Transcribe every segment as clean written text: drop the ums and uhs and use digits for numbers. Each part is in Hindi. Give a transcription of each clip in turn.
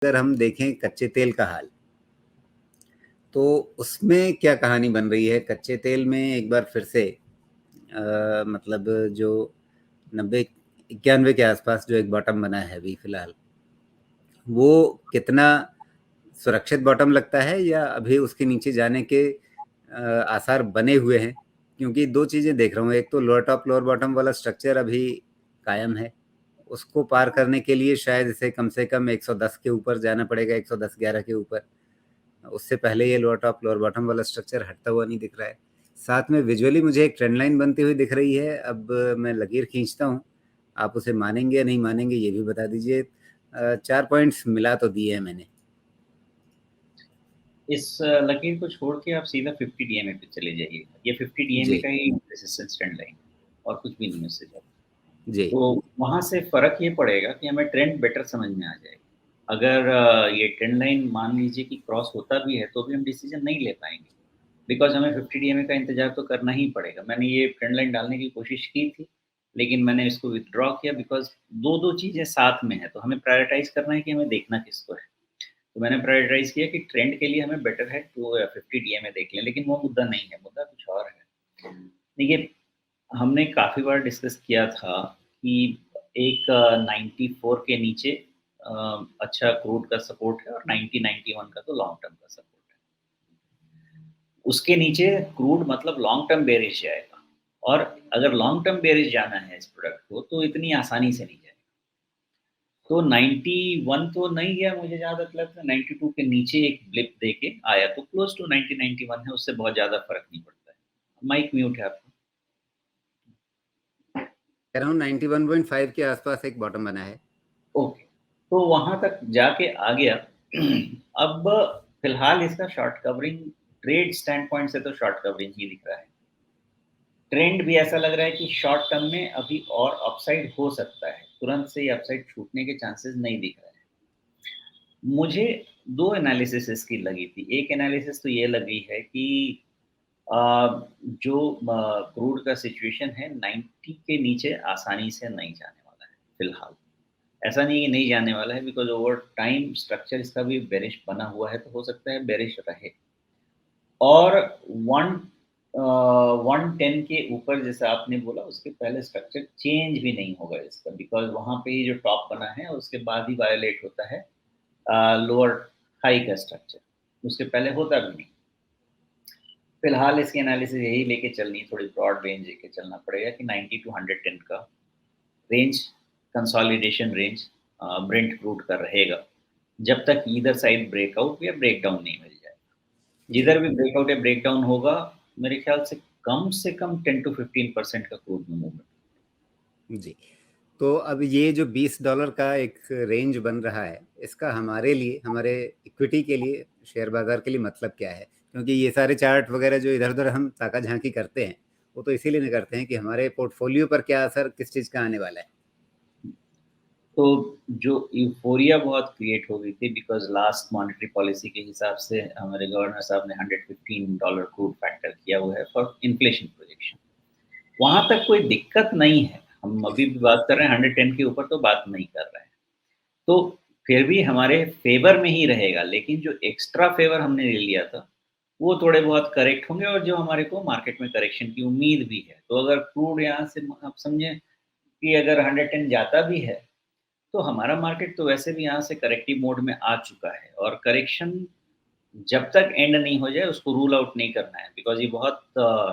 अगर हम देखें कच्चे तेल का हाल, तो उसमें क्या कहानी बन रही है? कच्चे तेल में एक बार फिर से मतलब जो 90-91 के आसपास जो एक बॉटम बना है अभी फिलहाल, वो कितना सुरक्षित बॉटम लगता है, या अभी उसके नीचे जाने के आसार बने हुए हैं? क्योंकि दो चीज़ें देख रहा हूँ, एक तो लोअर टॉप लोअर बॉटम वाला स्ट्रक्चर अभी कायम है, उसको पार करने के लिए शायद इसे कम से कम 110 के ऊपर जाना पड़ेगा, 110-11 के ऊपर। उससे पहले ये लोअर टॉप लोअर बॉटम वाला स्ट्रक्चर हटता हुआ नहीं दिख रहा है। साथ में विजुअली मुझे एक ट्रेंड लाइन बनती हुई दिख रही है। अब मैं लकीर खींचता हूँ, आप उसे मानेंगे या नहीं मानेंगे ये भी बता दीजिए। 4 पॉइंट्स मिला तो दिए हैं मैंने। इस लकीर को छोड़ के आप सीधा 50 डीएमए पे चले जाइए। ये 50 डीएमए जी, का ही रेजिस्टेंस ट्रेंड लाइन और कुछ भी नहीं है उससे ज़्यादा। जी। तो वहाँ से फ़र्क ये पड़ेगा कि हमें ट्रेंड बेटर समझ में आ जाएगा। अगर ये ट्रेंड लाइन मान लीजिए कि क्रॉस होता भी है, तो भी हम डिसीज़न नहीं ले पाएँगे। बिकॉज़ हमें 50 डीएमए का इंतज़ार तो करना ही पड़ेगा। मैंने ये ट्रेंड लाइन डालने की कोशिश की थी, लेकिन मैंने इसको विथड्रॉ किया बिकॉज़ 2-2 चीज़ें साथ में हैं, तो हमें प्रायोरिटाइज़ करना है कि हमें देखना किसको है। तो मैंने प्रायोरिटाइज़ किया कि ट्रेंड के लिए हमें बेटर है तो 50 डीएमए देख लें, लेकिन वो मुद्दा नहीं है, मुद्दा कुछ और है। देखिए, हमने काफ़ी बार डिस्कस किया था कि एक 94 के नीचे अच्छा क्रूड का सपोर्ट है और 90-91 का तो लॉन्ग टर्म का सपोर्ट है। उसके नीचे क्रूड मतलब लॉन्ग टर्म बेयरिश जाएगा और अगर लॉन्ग टर्म बेयरिश जाना है इस प्रोडक्ट को, तो इतनी आसानी से नहीं जाएगा। तो 91 तो नहीं गया, मुझे जहाँ तक लगता है 92 के नीचे एक ब्लिप देके आया, तो क्लोज़ टू 90-91 है, उससे बहुत ज़्यादा फ़र्क नहीं पड़ता है। माइक म्यूट है आपका। अराउंड 91.5 के आसपास एक बॉटम बना है। ओके, तो वहाँ तक जाके आ गया। अब फ़िलहाल इसका short covering trade stand point से तो शॉर्ट कवरिंग ही दिख रहा है। ट्रेंड भी ऐसा लग रहा है कि शॉर्ट टर्म में अभी और अपसाइड हो सकता है, तुरंत से ही अपसाइड छूटने के चांसेस नहीं दिख रहे हैं। मुझे 2 एनालिसिस इसकी लगी थी। एक एनालिसिस तो ये लगी है कि अ, जो क्रूड का सिचुएशन है 90 के नीचे आसानी से नहीं जाने वाला है, फ़िलहाल। ऐसा नहीं है कि नहीं जाने वाला है बिकॉज़ ओवर टाइम स्ट्रक्चर इसका भी बेरिश बना हुआ है, तो हो सकता है बेरिश रहे। और 110 के ऊपर जैसा आपने बोला उसके पहले स्ट्रक्चर चेंज भी नहीं होगा इसका बिकॉज़ वहाँ पे ही जो टॉप बना है उसके बाद ही वायोलेट होता है लोअर हाई का स्ट्रक्चर, उसके पहले होता भी नहीं। फिलहाल इसकी एनालिसिस यही लेके चलनी है, थोड़ी ब्रॉड रेंज लेके चलना पड़ेगा कि 90 टू 110 का range consolidation range Brent crude का रहेगा, जब तक ईदर साइड ब्रेकआउट या ब्रेकडाउन नहीं मिल जाए। जी, जिधर भी ब्रेकआउट या ब्रेकडाउन होगा, मेरे ख्याल से कम 10 टू 15% का क्रूड में मूवमेंट। जी। तो अब ये जो $20 का एक रेंज बन रहा है, इसका हमारे लिए, हमारे इक्विटी के लिए, शेयर बाजार के लिए मतलब क्या है? क्योंकि ये सारे चार्ट वगैरह जो इधर उधर हम ताका झांकी करते हैं, वो तो इसीलिए नहीं करते हैं कि हमारे पोर्टफोलियो पर क्या असर किस चीज़ का आने वाला है। तो जो यूफ़ोरिया बहुत क्रिएट हो गई थी बिकॉज़ लास्ट मॉनेटरी पॉलिसी के हिसाब से हमारे गवर्नर साहब ने $115 क्रूड फैक्टर किया हुआ है फॉर इन्फ्लेशन प्रोजेक्शन। वहाँ तक कोई दिक्कत नहीं है। हम अभी भी बात कर रहे हैं 110 के ऊपर तो बात नहीं कर रहे हैं। तो फिर भी हमारे फ़ेवर में ही रहेगा, लेकिन जो एक्स्ट्रा फ़ेवर हमने ले लिया था, वो थोड़े बहुत करेक्ट होंगे और जो हमारे को मार्केट में करेक्शन की उम्मीद भी है। तो अगर क्रूड यहाँ से आप समझें कि अगर 110 जाता भी है, तो हमारा मार्केट तो वैसे भी यहाँ से करेक्टिव मोड में आ चुका है और करेक्शन जब तक एंड नहीं हो जाए उसको रूल आउट नहीं करना है बिकॉज़ ये बहुत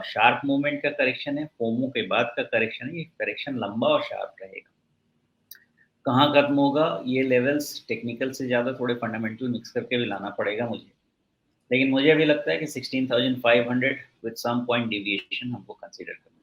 शार्प मूवमेंट का करेक्शन है, फोमो के बाद का करेक्शन है, ये करेक्शन लंबा और शार्प रहेगा। कहाँ खत्म होगा ये लेवल्स टेक्निकल से ज़्यादा थोड़े फंडामेंटल मिक्स करके भी लाना पड़ेगा मुझे। लेकिन मुझे अभी लगता है कि 16,500 विद सम पॉइंट डेविएशन हमको कंसीडर करना